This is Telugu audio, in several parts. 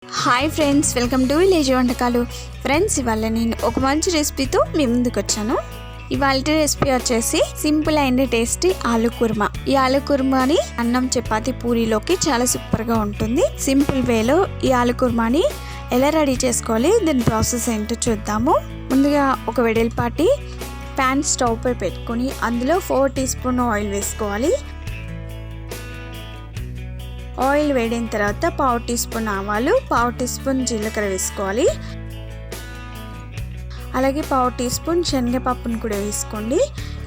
Hi friends, welcome to village వంటకాలు. ఫ్రెండ్స్, ఇవాళ నేను ఒక మంచి రెసిపీతో మీ ముందుకు వచ్చాను. ఇవాళ రెసిపీ వచ్చేసి సింపుల్ అండ్ టేస్టీ ఆలు కుర్మా. ఈ ఆలు కుర్మాని అన్నం, చపాతి, పూరీలోకి చాలా సూపర్గా ఉంటుంది. సింపుల్ వేలో ఈ ఆలు కుర్మాని ఎలా రెడీ చేసుకోవాలి, దీని ప్రాసెస్ ఏంటో చూద్దాము. ముందుగా ఒక వెడల్పాటి ప్యాన్ స్టవ్ పై పెట్టుకొని అందులో 4 టీ స్పూన్ ఆయిల్ వేసుకోవాలి. ఆయిల్ వేడిన తర్వాత 1/2 టీ స్పూన్ ఆవాలు, 1/2 టీ స్పూన్ జీలకర్ర వేసుకోవాలి. అలాగే 1/2 టీ స్పూన్ శనగపప్పును కూడా వేసుకోండి.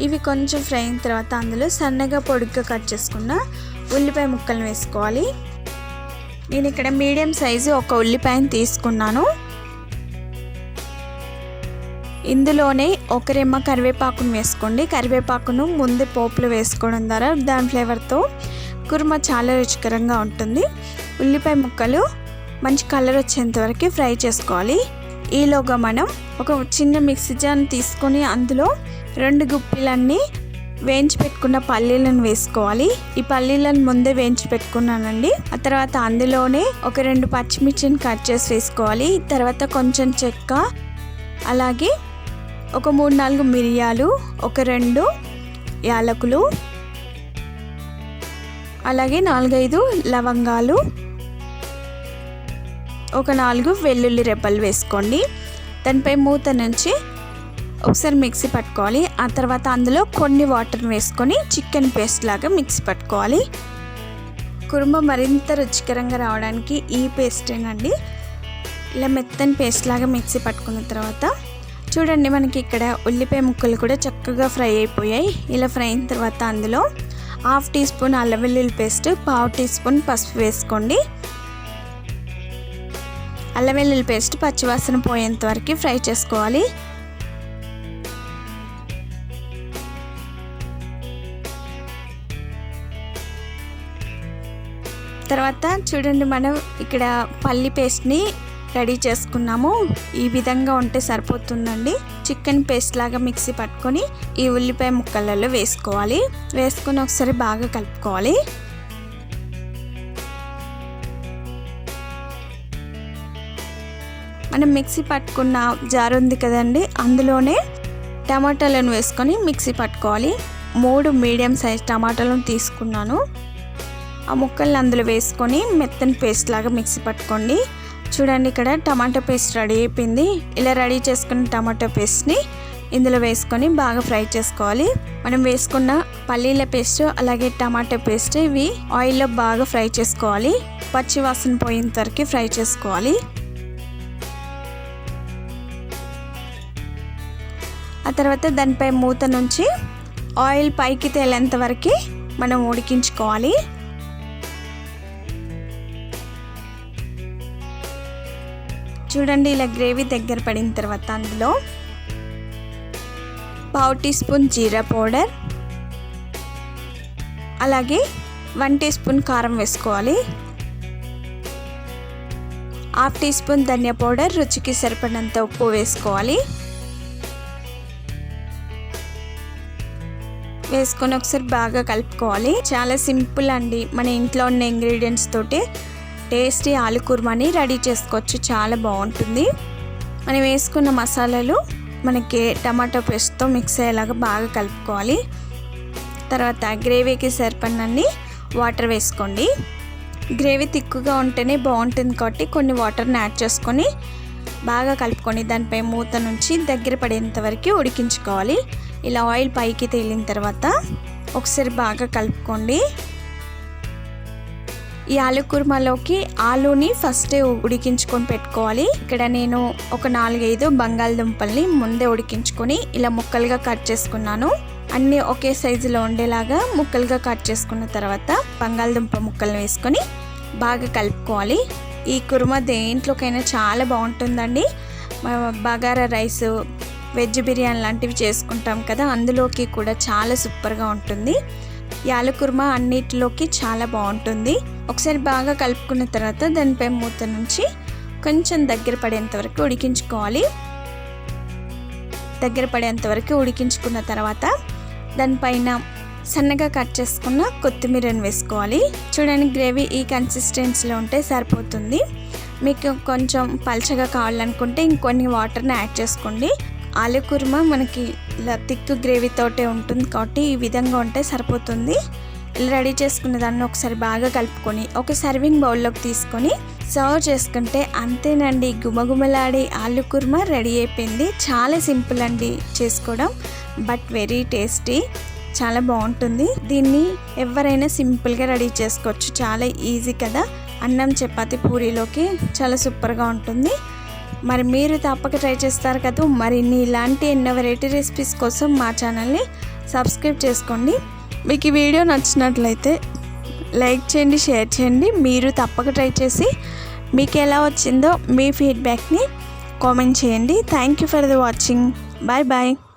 ఇవి కొంచెం ఫ్రై అయిన తర్వాత అందులో సన్నగా పొడిగ్గా కట్ చేసుకున్న ఉల్లిపాయ ముక్కలు వేసుకోవాలి. నేను ఇక్కడ మీడియం సైజు ఒక ఉల్లిపాయను తీసుకున్నాను. ఇందులోనే ఒక రెమ్మ కరివేపాకును వేసుకోండి. కరివేపాకును ముందే పోపులో వేసుకోవడం ద్వారా దాని ఫ్లేవర్తో కుర్మా చాలా రుచికరంగా ఉంటుంది. ఉల్లిపాయ ముక్కలు మంచి కలర్ వచ్చేంత వరకు ఫ్రై చేసుకోవాలి. ఈలోగా మనం ఒక చిన్న మిక్సీ జార్ తీసుకొని అందులో 2 గుప్పిలన్నీ వేయించి పెట్టుకున్న పల్లీలను వేసుకోవాలి. ఈ పల్లీలను ముందే వేయించి పెట్టుకున్నానండి. ఆ తర్వాత అందులోనే ఒక 2 పచ్చిమిర్చిని కట్ చేసి వేసుకోవాలి. తర్వాత కొంచెం చెక్క, అలాగే ఒక 3-4 మిరియాలు, ఒక 2 యాలకులు, అలాగే 4-5 లవంగాలు, ఒక 4 వెల్లుల్లి రెబ్బలు వేసుకోండి. దానిపై మూత నుంచి ఒకసారి మిక్సీ పట్టుకోవాలి. ఆ తర్వాత అందులో కొన్ని వాటర్ వేసుకొని చికెన్ పేస్ట్ లాగా మిక్సీ పట్టుకోవాలి. కుర్మా మరింత రుచికరంగా రావడానికి ఈ పేస్టేనండి. ఇలా మెత్తని పేస్ట్ లాగా మిక్సీ పట్టుకున్న తర్వాత చూడండి, మనకి ఇక్కడ ఉల్లిపాయ ముక్కలు కూడా చక్కగా ఫ్రై అయిపోయాయి. ఇలా ఫ్రై అయిన తర్వాత అందులో 1/2 టీ స్పూన్ అల్లం వెల్లుల్లి పేస్ట్, 1/2 టీ స్పూన్ పసుపు వేసుకోండి. అల్లం వెల్లుల్లి పేస్ట్ పచ్చివాసన పోయేంత వరకు ఫ్రై చేసుకోవాలి. తర్వాత చూడండి, మనం ఇక్కడ పల్లి పేస్ట్ని రెడీ చేసుకున్నాము. ఈ విధంగా ఉంటే సరిపోతుందండి. చికెన్ పేస్ట్ లాగా మిక్సీ పట్టుకొని ఈ ఉల్లిపాయ ముక్కలలో వేసుకోవాలి. వేసుకొని ఒకసారి బాగా కలుపుకోవాలి. మనం మిక్సీ పట్టుకున్న జార్ ఉంది కదండి, అందులోనే టమాటాలను వేసుకొని మిక్సీ పట్టుకోవాలి. 3 మీడియం సైజ్ టమాటాలను తీసుకున్నాను. ఆ ముక్కల్ని అందులో వేసుకొని మెత్తని పేస్ట్ లాగా మిక్సీ పట్టుకోండి. చూడండి, ఇక్కడ టమాటో పేస్ట్ రెడీ అయిపోయింది. ఇలా రెడీ చేసుకున్న టమాటో పేస్ట్ని ఇందులో వేసుకొని బాగా ఫ్రై చేసుకోవాలి. మనం వేసుకున్న పల్లీల పేస్ట్ అలాగే టమాటో పేస్ట్ ఇవి ఆయిల్లో బాగా ఫ్రై చేసుకోవాలి. పచ్చి వాసన పోయేంత వరకు ఫ్రై చేసుకోవాలి. ఆ తర్వాత దానిపై మూత నుంచి ఆయిల్ పైకి తేలేంత వరకు మనం ఉడికించుకోవాలి. చూడండి, ఇలా గ్రేవీ దగ్గర పడిన తర్వాత అందులో 1/2 టీ స్పూన్ జీరా పౌడర్, అలాగే 1 టీ స్పూన్ కారం వేసుకోవాలి. 1/2 టీ స్పూన్ ధనియా పౌడర్, రుచికి సరిపడినంత ఉప్పు వేసుకోవాలి. వేసుకొని ఒకసారి బాగా కలుపుకోవాలి. చాలా సింపుల్ అండి. మన ఇంట్లో ఉన్న ఇంగ్రీడియంట్స్ తోటి టేస్టీ ఆలు కుర్మాని రెడీ చేసుకోవచ్చు. చాలా బాగుంటుంది. మనం వేసుకున్న మసాలాలు మనకి టమాటో పేస్ట్తో మిక్స్ అయ్యేలాగా బాగా కలుపుకోవాలి. తర్వాత గ్రేవీకి సరిపడినన్ని వాటర్ వేసుకోండి. గ్రేవీ తిక్కుగా ఉంటేనే బాగుంటుంది కాబట్టి కొన్ని వాటర్ని యాడ్ చేసుకొని బాగా కలుపుకొని దానిపై మూత నుంచి దగ్గర పడేంత వరకు ఉడికించుకోవాలి. ఇలా ఆయిల్ పైకి తేలిన తర్వాత ఒకసారి బాగా కలుపుకోండి. ఈ ఆలు కుర్మాలోకి ఆలూని ఫస్టే ఉడికించుకొని పెట్టుకోవాలి. ఇక్కడ నేను ఒక 4-5 బంగాళదుంపల్ని ముందే ఉడికించుకొని ఇలా ముక్కలుగా కట్ చేసుకున్నాను. అన్నీ ఒకే సైజులో ఉండేలాగా ముక్కలుగా కట్ చేసుకున్న తర్వాత బంగాళదుంప ముక్కలు వేసుకొని బాగా కలుపుకోవాలి. ఈ కుర్మా దేంట్లోకైనా చాలా బాగుంటుందండి. బగారా రైస్, వెజ్ బిర్యానీ లాంటివి చేసుకుంటాం కదా, అందులోకి కూడా చాలా సూపర్గా ఉంటుంది. ఈ ఆలు కుర్మా అన్నిటిలోకి చాలా బాగుంటుంది. ఒకసారి బాగా కలుపుకున్న తర్వాత దానిపై మూత నుంచి కొంచెం దగ్గర పడేంత వరకు ఉడికించుకోవాలి. దగ్గర పడేంత వరకు ఉడికించుకున్న తర్వాత దానిపైన సన్నగా కట్ చేసుకున్న కొత్తిమీరని వేసుకోవాలి. చూడండి, గ్రేవీ ఈ కన్సిస్టెన్సీలో ఉంటే సరిపోతుంది. మీకు కొంచెం పల్చగా కావాలనుకుంటే ఇంకొన్ని వాటర్ని యాడ్ చేసుకోండి. ఆలు కుర్మా మనకి ఇలా థిక్ గ్రేవీతోటే ఉంటుంది కాబట్టి ఈ విధంగా ఉంటే సరిపోతుంది. ఇలా రెడీ చేసుకున్న దాన్ని ఒకసారి బాగా కలుపుకొని ఒక సర్వింగ్ బౌల్లోకి తీసుకొని సర్వ్ చేసుకుంటే అంతేనండి, గుమగుమలాడే ఆలు కుర్మా రెడీ అయిపోయింది. చాలా సింపుల్ అండి చేసుకోవడం, బట్ వెరీ టేస్టీ, చాలా బాగుంటుంది. దీన్ని ఎవరైనా సింపుల్గా రెడీ చేసుకోవచ్చు, చాలా ఈజీ కదా. అన్నం చపాతి పూరీలోకి చాలా సూపర్గా ఉంటుంది. మరి మీరు తప్పక ట్రై చేస్తారు కదా. మరిన్ని ఇలాంటి ఎన్నో వెరైటీ రెసిపీస్ కోసం మా ఛానల్ని సబ్స్క్రైబ్ చేసుకోండి. మీకు ఈ వీడియో నచ్చినట్లయితే లైక్ చేయండి, షేర్ చేయండి. మీరు తప్పక ట్రై చేసి మీకు ఎలా వచ్చిందో మీ ఫీడ్బ్యాక్ని కామెంట్ చేయండి. Thank you for the watching. Bye bye.